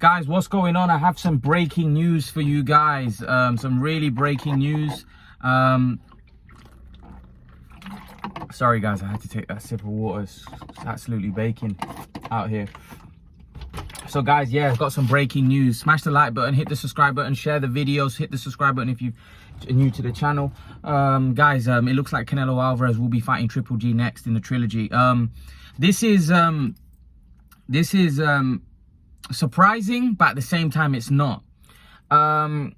Guys, what's going on? I have some breaking news for you guys. Some really breaking news. Sorry guys, I had to take that sip of water. It's absolutely baking out here. So guys, yeah, I've got some breaking news. Smash the like button, hit the subscribe button, share the videos, hit the subscribe button if you're new to the channel. Guys, it looks like Canelo Alvarez will be fighting Triple G next in the trilogy. This is surprising, but at the same time it's not. All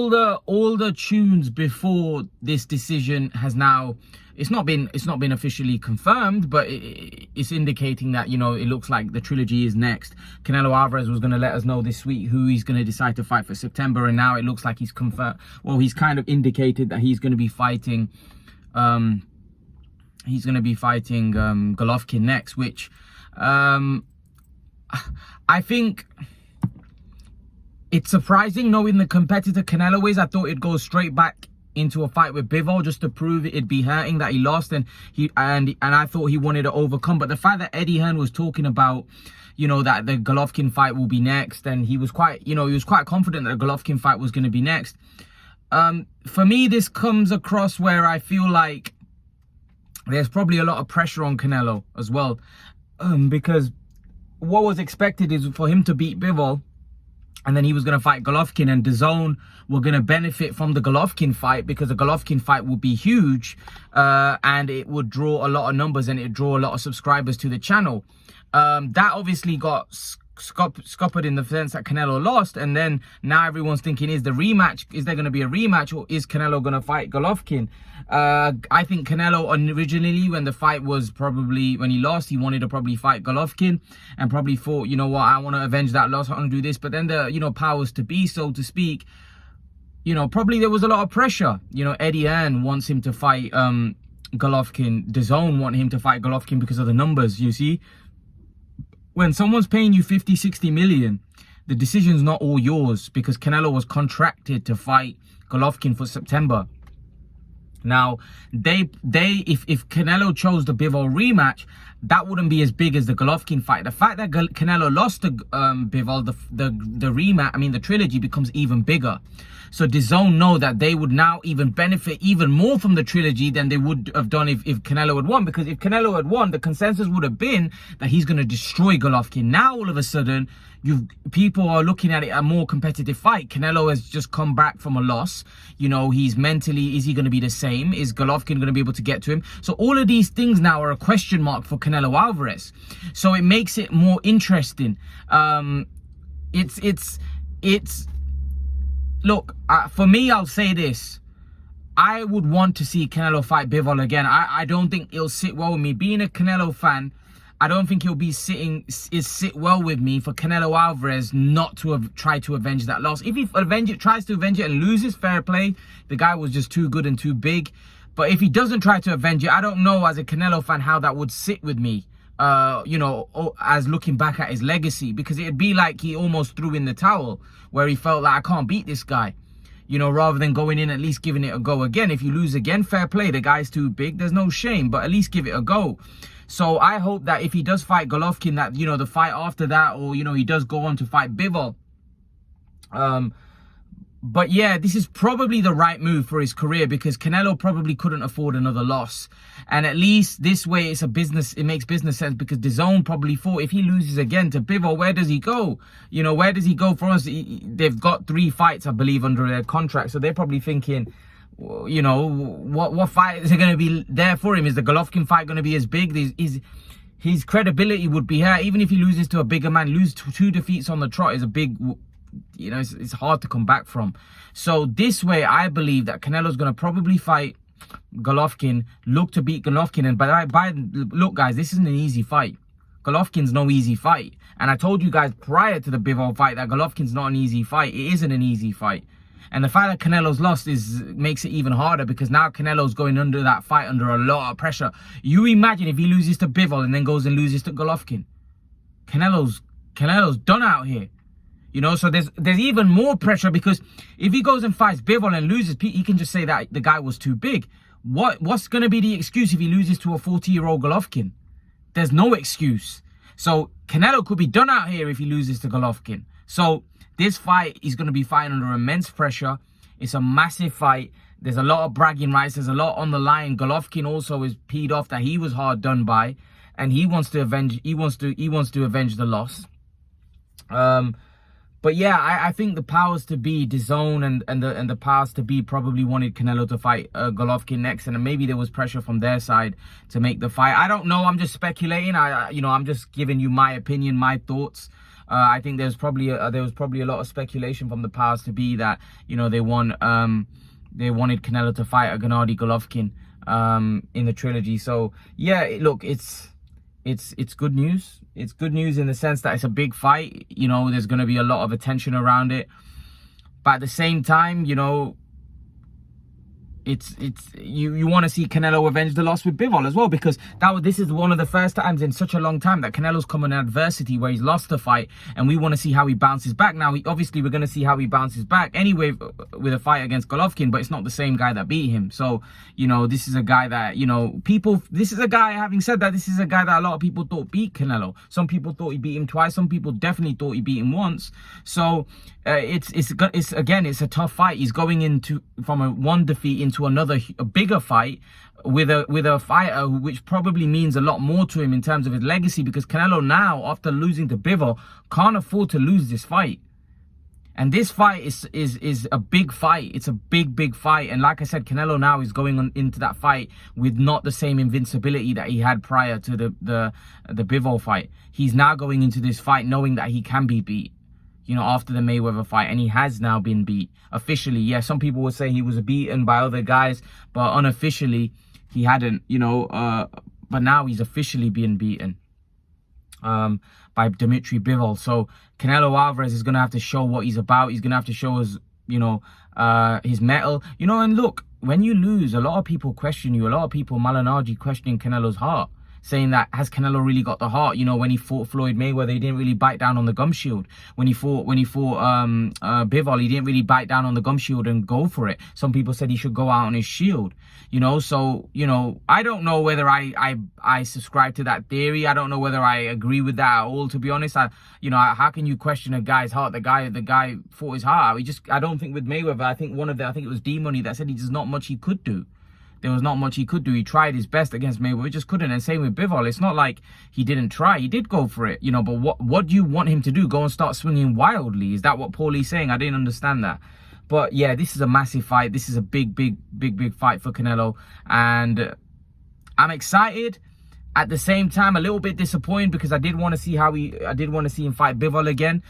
the tunes before this decision has now, it's not been officially confirmed, but it's indicating that, you know, it looks like the trilogy is next. Canelo Alvarez was going to let us know this week who he's going to decide to fight for September, and now it looks like he's confirmed. Well, he's kind of indicated that he's going to be fighting Golovkin next, which I think it's surprising knowing the competitor Canelo is. I thought it'd go straight back into a fight with Bivol just to prove it'd be hurting that he lost, and I thought he wanted to overcome. But the fact that Eddie Hearn was talking about, you know, that the Golovkin fight will be next, and he was quite confident that the Golovkin fight was going to be next. For me, this comes across where I feel like there's probably a lot of pressure on Canelo as well, because what was expected is for him to beat Bivol, and then he was going to fight Golovkin, and DAZN were going to benefit from the Golovkin fight because the Golovkin fight would be huge, and it would draw a lot of numbers and it would draw a lot of subscribers to the channel. That obviously got scuppered in the sense that Canelo lost, and then now everyone's thinking, is there going to be a rematch, or is Canelo going to fight Golovkin? I think Canelo originally, when the fight was when he lost, he wanted to probably fight Golovkin and probably thought, you know what, I want to avenge that loss, I want to do this. But then the, you know, powers to be, so to speak, you know, probably there was a lot of pressure. You know, Eddie Hearn wants him to fight Golovkin. DAZN want him to fight Golovkin because of the numbers, you see. When someone's paying you 50, 60 million, the decision's not all yours, because Canelo was contracted to fight Golovkin for September. Now, if Canelo chose the Bivol rematch, that wouldn't be as big as the Golovkin fight. The fact that Canelo lost to Bivol, the rematch, I mean the trilogy, becomes even bigger. So DAZN know that they would now even benefit even more from the trilogy than they would have done if Canelo had won. Because if Canelo had won, the consensus would have been that he's going to destroy Golovkin. Now all of a sudden, people are looking at it a more competitive fight. Canelo has just come back from a loss. You know, he's mentally, is he going to be the same? Is Golovkin going to be able to get to him? So all of these things now are a question mark for Canelo Alvarez. So it makes it more interesting. Look, for me, I'll say this. I would want to see Canelo fight Bivol again. I don't think it'll sit well with me. Being a Canelo fan, I don't think he'll be sit well with me for Canelo Alvarez not to have tried to avenge that loss. If he tries to avenge it and loses, fair play. The guy was just too good and too big. But if he doesn't try to avenge it, I don't know as a Canelo fan how that would sit with me. You know, as looking back at his legacy, because it'd be like he almost threw in the towel, where he felt like, I can't beat this guy, you know, rather than going in, at least giving it a go again. If you lose again, fair play, the guy's too big, there's no shame, but at least give it a go. So I hope that if he does fight Golovkin, that, you know, the fight after that, or, you know, he does go on to fight Bivol. But yeah, this is probably the right move for his career, because Canelo probably couldn't afford another loss. And at least this way it makes business sense, because DAZN probably thought if he loses again to Bivol, where does he go? You know, where does he go for us? They've got 3 fights, I believe, under their contract. So they're probably thinking, you know, what fight is going to be there for him? Is the Golovkin fight going to be as big? His credibility would be hurt. Even if he loses to a bigger man, lose 2 defeats on the trot is a big, you know, it's hard to come back from. So this way, I believe that Canelo's going to probably fight Golovkin, look to beat Golovkin. And look, guys, this isn't an easy fight. Golovkin's no easy fight. And I told you guys prior to the Bivol fight that Golovkin's not an easy fight. It isn't an easy fight. And the fact that Canelo's lost makes it even harder, because now Canelo's going under that fight under a lot of pressure. You imagine if he loses to Bivol and then goes and loses to Golovkin. Canelo's done out here. You know, so there's even more pressure, because if he goes and fights Bivol and loses, he can just say that the guy was too big. What's going to be the excuse if he loses to a 40-year-old Golovkin? There's no excuse. So Canelo could be done out here if he loses to Golovkin. So this fight is going to be fighting under immense pressure. It's a massive fight. There's a lot of bragging rights. There's a lot on the line. Golovkin also is peed off that he was hard done by, and he wants to avenge. He wants to avenge the loss. But yeah, I think the powers to be, DAZN and the powers to be, probably wanted Canelo to fight Golovkin next, and maybe there was pressure from their side to make the fight. I don't know. I'm just speculating. I'm just giving you my opinion, my thoughts. I think there was probably a lot of speculation from the powers to be that they wanted Canelo to fight Gennady Golovkin in the trilogy. So yeah, look, it's good news. It's good news in the sense that it's a big fight. There's going to be a lot of attention around it. But at the same time, you want to see Canelo avenge the loss with Bivol as well, because this is one of the first times in such a long time that Canelo's come in adversity where he's lost the fight, and we want to see how he bounces back. Now, obviously, we're going to see how he bounces back anyway with a fight against Golovkin, but it's not the same guy that beat him. So, this is a guy that, having said that, this is a guy that a lot of people thought beat Canelo. Some people thought he beat him twice. Some people definitely thought he beat him once. So, it's a tough fight. He's going from one defeat into a bigger fight with a fighter which probably means a lot more to him in terms of his legacy, because Canelo now, after losing to Bivol, can't afford to lose this fight. And this fight is a big fight. It's a big fight. And like I said, Canelo now is going into that fight with not the same invincibility that he had prior to the Bivol fight. He's now going into this fight knowing that he can be beat, after the Mayweather fight, and he has now been beat officially. Yeah, some people would say he was beaten by other guys, but unofficially he hadn't, but now he's officially being beaten by Dmitry Bivol. So Canelo Alvarez is going to have to show what he's about. He's going to have to show his, his mettle. And look, when you lose, a lot of people question you. A lot of people, Malignaggi, questioning Canelo's heart, saying that, has Canelo really got the heart? When he fought Floyd Mayweather, he didn't really bite down on the gum shield. When he fought Bivol, he didn't really bite down on the gum shield and go for it. Some people said he should go out on his shield. So I don't know whether I subscribe to that theory. I don't know whether I agree with that at all, to be honest. How can you question a guy's heart? The guy fought his heart out. I don't think with Mayweather, I think it was D-Money that said there's not much he could do. There was not much he could do. He tried his best against Mayweather, he just couldn't. And same with Bivol. It's not like he didn't try. He did go for it, but what do you want him to do? Go and start swinging wildly? Is that what Paulie's saying? I didn't understand that. But yeah, this is a massive fight. This is a big fight for Canelo. And I'm excited. At the same time, a little bit disappointed, because I did want to see him fight Bivol again.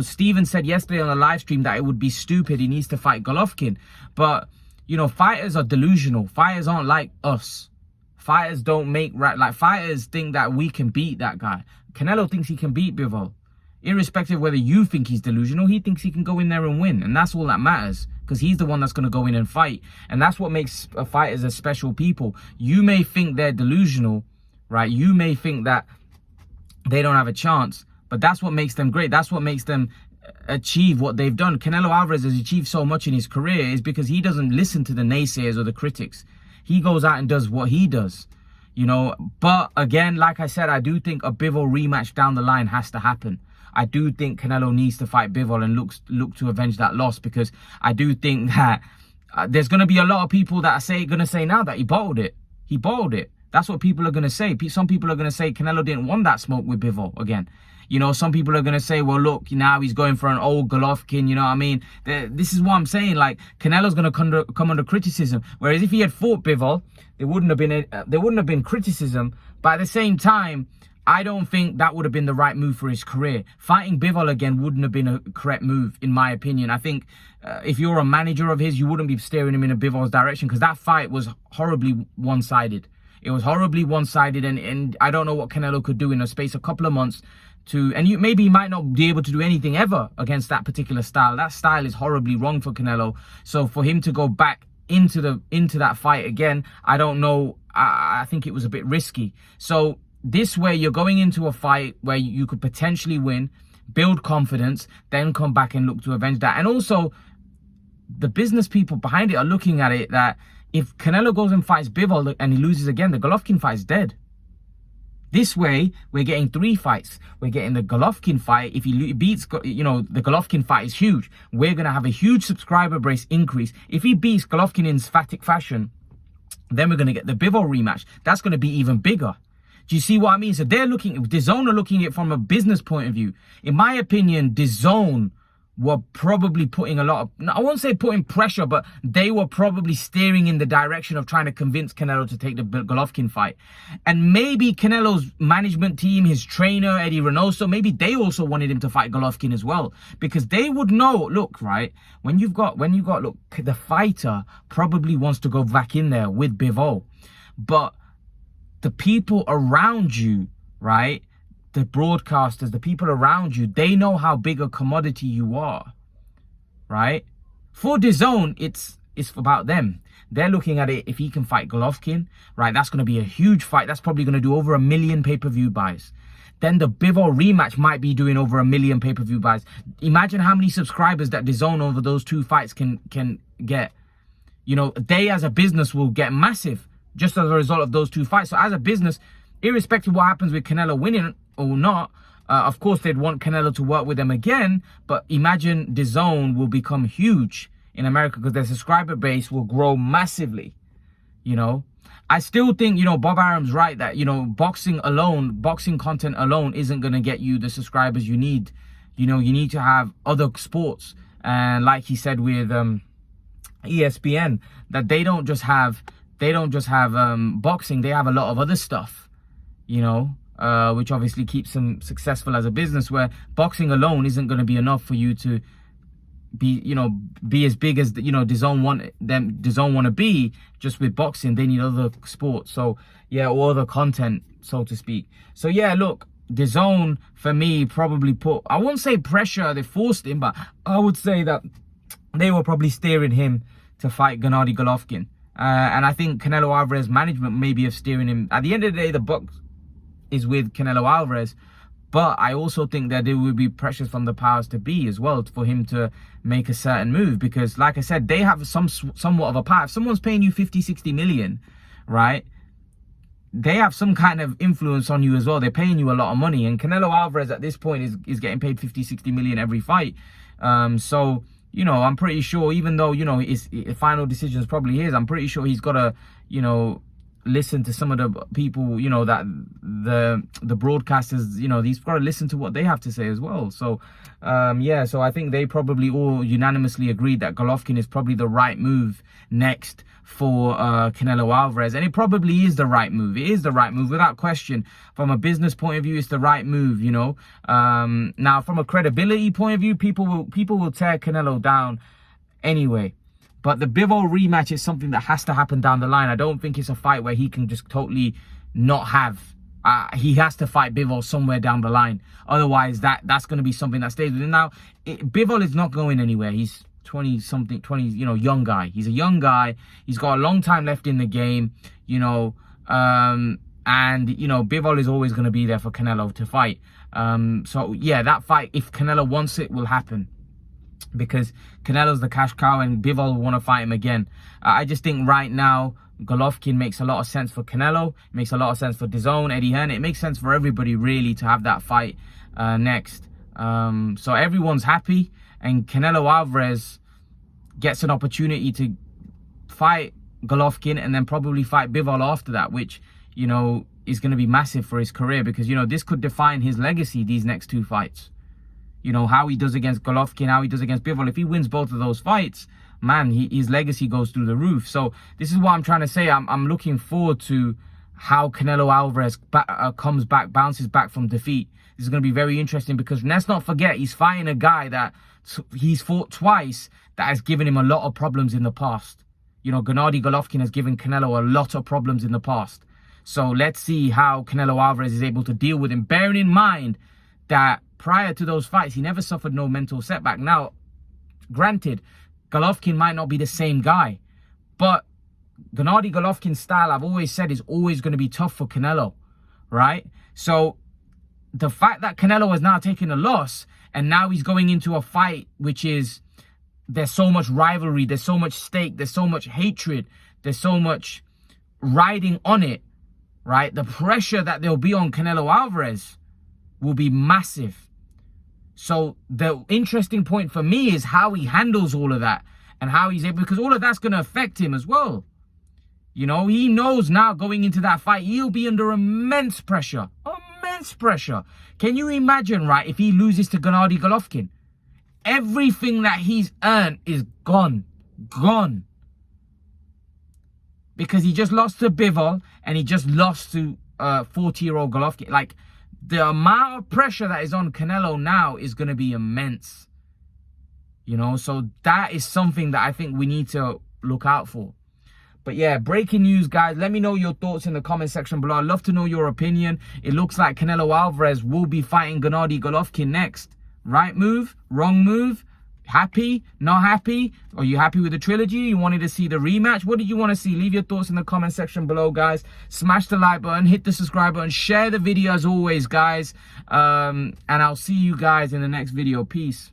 Steven said yesterday on the live stream that it would be stupid. He needs to fight Golovkin. But fighters are delusional. Fighters aren't like us. Fighters don't make fighters think that we can beat that guy. Canelo thinks he can beat Bivol. Irrespective of whether you think he's delusional, he thinks he can go in there and win. And that's all that matters, because he's the one that's going to go in and fight. And that's what makes fighters a special people. You may think they're delusional, right? You may think that they don't have a chance, but that's what makes them great. That's what makes them achieve what they've done. Canelo Alvarez has achieved so much in his career is because he doesn't listen to the naysayers or the critics. He goes out and does what he does, But again, like I said, I do think a Bivol rematch down the line has to happen. I do think Canelo needs to fight Bivol and look to avenge that loss, because I do think that there's going to be a lot of people that are going to say now that he bottled it. He bottled it. That's what people are going to say. Some people are going to say Canelo didn't want that smoke with Bivol again. Some people are going to say, well, look, now he's going for an old Golovkin, you know what I mean? This is what I'm saying, Canelo's going to come under criticism. Whereas if he had fought Bivol, there wouldn't have been criticism. But at the same time, I don't think that would have been the right move for his career. Fighting Bivol again wouldn't have been a correct move, in my opinion. I think if you're a manager of his, you wouldn't be steering him in a Bivol's direction, because that fight was horribly one-sided. It was horribly one-sided, and I don't know what Canelo could do in a space of a couple of months maybe he might not be able to do anything ever against that particular style. That style is horribly wrong for Canelo. So for him to go back into that fight again, I don't know. I think it was a bit risky. So this way, you're going into a fight where you could potentially win, build confidence, then come back and look to avenge that. And also, the business people behind it are looking at it that if Canelo goes and fights Bivol and he loses again, the Golovkin fight is dead. This way, we're getting 3 fights. We're getting the Golovkin fight. If he beats, the Golovkin fight is huge. We're going to have a huge subscriber base increase. If he beats Golovkin in emphatic fashion, then we're going to get the Bivol rematch. That's going to be even bigger. Do you see what I mean? So DAZN are looking at it from a business point of view. In my opinion, DAZN were probably putting a lot of, I won't say putting pressure, but they were probably steering in the direction of trying to convince Canelo to take the Golovkin fight. And maybe Canelo's management team, his trainer, Eddie Reynoso, maybe they also wanted him to fight Golovkin as well. Because they would know, look, right, when you've got, look, the fighter probably wants to go back in there with Bivol. But the people around you, right, the broadcasters, the people around you, they know how big a commodity you are, right? For DAZN, it's about them. They're looking at it, if he can fight Golovkin, right, that's going to be a huge fight. That's probably going to do over 1 million pay-per-view buys. Then the Bivol rematch might be doing over 1 million pay-per-view buys. Imagine how many subscribers that DAZN over those 2 fights can get. You know, they as a business will get massive just as a result of those 2 fights. So as a business, irrespective of what happens with Canelo winning or not, of course they'd want Canelo to work with them again, but imagine DAZN will become huge in America because their subscriber base will grow massively. You know, I still think, you know, Bob Arum's right that, you know, boxing content alone isn't going to get you the subscribers you need. You know, you need to have other sports, and like he said with ESPN, that they don't just have boxing, they have a lot of other stuff, you know, which obviously keeps them successful as a business, where boxing alone isn't going to be enough for you to be as big as, you know, DAZN want to be just with boxing. They need other sports. So yeah, or other content, so to speak. So yeah, look, DAZN for me probably put, I won't say pressure, they forced him, but I would say that they were probably steering him to fight Gennady Golovkin. And I think Canelo Alvarez management maybe have steering him. At the end of the day, the buck is with Canelo Alvarez. But I also think that there will be pressures from the powers to be as well for him to make a certain move. Because like I said, they have somewhat of a power. If someone's paying you 50, 60 million, right, they have some kind of influence on you as well. They're paying you a lot of money. And Canelo Alvarez at this point is getting paid 50, 60 million every fight. So, you know, I'm pretty sure, even though, you know, his final decision is probably his, I'm pretty sure he's got to, you know, listen to some of the people, you know, that the broadcasters, you know, he's got to listen to what they have to say as well. So yeah, so I think they probably all unanimously agreed that Golovkin is probably the right move next for Canelo Alvarez, and it probably is the right move. It is the right move without question. From a business point of view, it's the right move, you know. Now from a credibility point of view, people will tear Canelo down anyway. But the Bivol rematch is something that has to happen down the line. I don't think it's a fight where he can just totally not have. He has to fight Bivol somewhere down the line. Otherwise, that's going to be something that stays with him. Now, Bivol is not going anywhere. He's 20-something, you know, young guy. He's a young guy. He's got a long time left in the game, you know. And, you know, Bivol is always going to be there for Canelo to fight. So, yeah, that fight, if Canelo wants it, will happen. Because Canelo's the cash cow and Bivol will want to fight him again. I just think right now Golovkin makes a lot of sense for Canelo. It makes a lot of sense for DAZN, Eddie Hearn. It makes sense for everybody really to have that fight next. So everyone's happy, and Canelo Alvarez gets an opportunity to fight Golovkin and then probably fight Bivol after that, which, you know, is going to be massive for his career, because, you know, this could define his legacy, these next 2 fights. You know, how he does against Golovkin, how he does against Bivol. If he wins both of those fights, man, his legacy goes through the roof. So this is what I'm trying to say. I'm looking forward to how Canelo Alvarez comes back, bounces back from defeat. This is going to be very interesting, because let's not forget, he's fighting a guy that he's fought twice that has given him a lot of problems in the past. You know, Gennady Golovkin has given Canelo a lot of problems in the past. So let's see how Canelo Alvarez is able to deal with him, bearing in mind that prior to those fights, he never suffered no mental setback. Now, granted, Golovkin might not be the same guy, but Gennady Golovkin's style, I've always said, is always going to be tough for Canelo, right? So the fact that Canelo has now taken a loss, and now he's going into a fight which is, there's so much rivalry, there's so much stake, there's so much hatred, there's so much riding on it, right? The pressure that there'll be on Canelo Alvarez will be massive. So the interesting point for me is how he handles all of that and how he's able, because all of that's going to affect him as well. You know, he knows now going into that fight, he'll be under immense pressure. Immense pressure. Can you imagine, right, if he loses to Gennady Golovkin? Everything that he's earned is gone. Gone. Because he just lost to Bivol and he just lost to 40-year-old Golovkin. Like, the amount of pressure that is on Canelo now is going to be immense. You know, so that is something that I think we need to look out for. But yeah, breaking news, guys. Let me know your thoughts in the comment section below. I'd love to know your opinion. It looks like Canelo Alvarez will be fighting Gennady Golovkin next. Right move? Wrong move? Happy? Not happy? Are you happy with the trilogy? You wanted to see the rematch? What did you want to see? Leave your thoughts in the comment section below, guys. Smash the like button, hit the subscribe button, share the video as always, guys. And I'll see you guys in the next video. Peace.